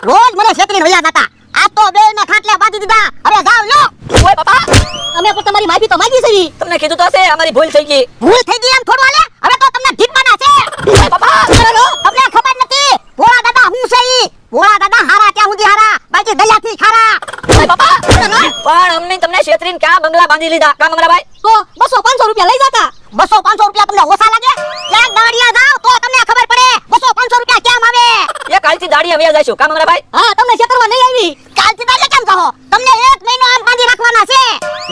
રોજ મને છેતરીને વયા જતા. આ તો બેયને ખાટલે બાંધી દીધા. હવે જાવ લો. ઓય બાપા, અમે પણ તમારી માફી તો માંગી છે. તમને કીધું તો હશે અમારી ભૂલ થઈ ગઈ. ભૂલ થઈ ગઈ એમ થોડું હાલે. હવે તો તમને ઢીકવાના છે. ઓય બાપા, તમને ખબર નથી ભોળા દાદા હું છે ઈ. ભોળા દાદા હારા ક્યાં સુધી હારા, બાકી દયાથી ખારા. ઓય બાપા, પણ અમને તમને છેતરીને ક્યાં બંગલા બાંધી લીધા કા મમરાભાઈ? તો 200-500 રૂપિયા લઈ જતા. 200-500 રૂપિયા તમને ઓછા લાગે? ક્યાંક દાડિયા જાવ તો તમને ખબર પડે 200-500 રૂપિયા કેમ આવે. એ કાલથી દાડી આવ્યા જઈશું કા મમરાભાઈ? હા, તમને છેતરવા નહીં આવી. કાલથી દાડિયા કેમ કહો? તમને 1 મહિનો આમ બાંધી રાખવાના છે.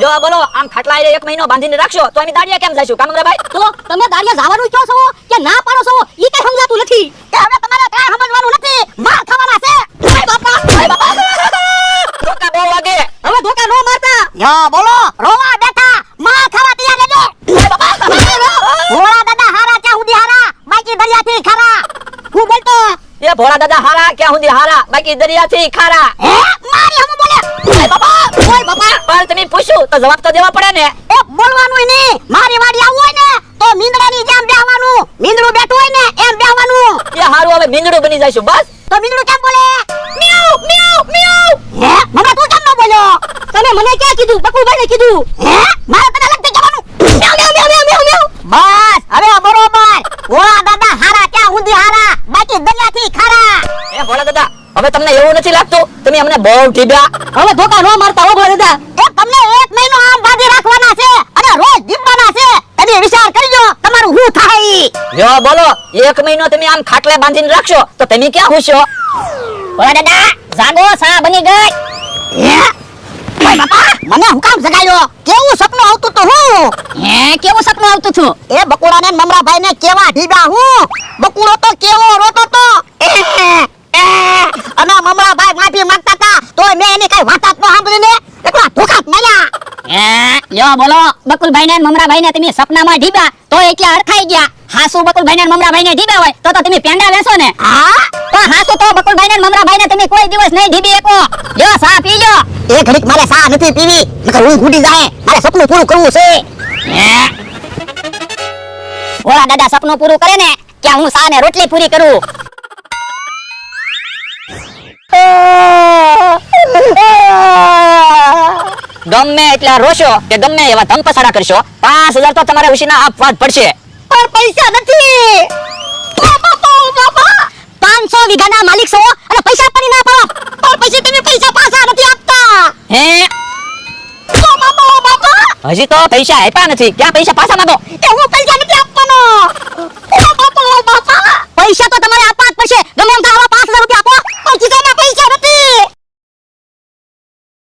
જો આ બોલો, આમ ખાટલા આરે 1 મહિનો બાંધીને રાખશો તો અમે દાડિયા કેમ જઈશું કા મમરાભાઈ? તો તમે દાડિયા જવાનું કહો છો કે ના પાડો છો ઈ કઈ સમજાતું નથી. કે હવે તમારે કાઈ સમજવાનું નથી. માર ખાવાના છે. ઓય બાપા, ઓય બાપા. ધોકા બહુ વાગે. હવે ધોકા નો મારતા. યો બોલો, રોવા બેઠા. માર ખાવા તૈયાર રહેજો. ઓય બાપા, ભોળા દાદા હારા ક્યાં સુધી હારા, બાકી દરિયાથી ખારા. હું બોલતો એ ભોળા દાદા હારા ક્યાં સુધી હારા, બાકી દરિયાથી ખારા. હે મારી હમ બોલે. ઓય બાપા, ઓય બાપા. પણ તમે પૂછ્યું તો જવાબ તો દેવા પડે ને. એ બોલવાનું નહીં. મારી વાડી આવું હોય ને તો મીંદડાની જેમ બેહવાનું. મીંદડું બેઠું હોય ને એમ બેહવાનું. એ હારું, હવે મીંદડું બની જઈશું બસ. તો મીંદડું કેમ બોલે? મ્યાઉ મ્યાઉ મ્યાઉ. હે મમ્મી તું કેમ ન બોલ્યો? તમે મને ક્યાં કીધું? બકુભાઈને કીધું. હે મારે તને લગતી જવાનું. મ્યાઉ મ્યાઉ મ્યાઉ મ્યાઉ મ્યાઉ. બસ હવે બરોબર. ભોળા દાદા હારા ક્યાં સુધી હારા, બાકી દરિયાથી ખારા. એ ભોળા દાદા, હવે તમને એવું નથી લાગતું તમે અમને બહુ ઠીબ્યા? હવે ધોકા નો મારતા હો ભોળા દાદા. એ તમને 1 મહિનો આમ બાંધી રાખવાના છે અને રોજ જીવવાના છે. તમે વિચાર કરજો તમારું શું થાય. જો બોલો, 1 મહિનો તમે આમ ખાટલે બાંધીને રાખશો તો તમે ક્યાં હુશો? ભોળા દાદા જાગો, સા બની ગઈ. હે ઓય બાપા, મને હું કામ જગાડ્યો? કેવું સપનું આવતું તો હું? હે કેવું સપનું આવતું છું? એ બકુડા ને મમરાભાઈ ને કેવા ઢીબા હું. બકુડો તો કેવો રોતો તો. અને મમરાભાઈ માફી માંગતા હતા તો મેં એની કઈ વાત જ ન સાંભળી ને એકલા ધોકા જ મળ્યા. હે લ્યો બોલો, બકુલભાઈ ને મમરાભાઈ ને તમે સપનામાં ઢીબા તો એકલા અરખાઈ ગયા. હાસુ બકુલભાઈ ને મમરાભાઈ ને ઢીબા હોય તો તમે પેંડા વેસો ને. હા તો હાસુ તો બકુલભાઈ ને મમરાભાઈ ને તમે કોઈ દિવસ નહીં ઢીબી એકો. લ્યો સા પીજો. એક ઘડીક મારે સા નથી પીવી, નકર ઊંઘ ઉડી જાય. મારે સપનું પૂરું કરવું છે. હે ભોળા દાદા સપનું પૂરું કરે ને કે હું સા ને રોટલી પૂરી કરું. ગમે એટલા રોશો કે ગમે એવા ધમપછાડા કરશો, 5000 તો તમારે ઉશીના આપવા જ પડશે. પણ પૈસા નથી. બાપા 500 વીઘાના માલિક છો અને પૈસા પણ ના પાડો. પણ પછી તમે પૈસા પાછા નથી આપતા. હે બાપા હજી તો પૈસા આપ્યા નથી, ક્યાં પૈસા પાછા માંગો? એ હું પૈસા નથી આપવાનો. બાપા પૈસા તો તમારે આપવા જ પડશે. ગમે એમ થાવ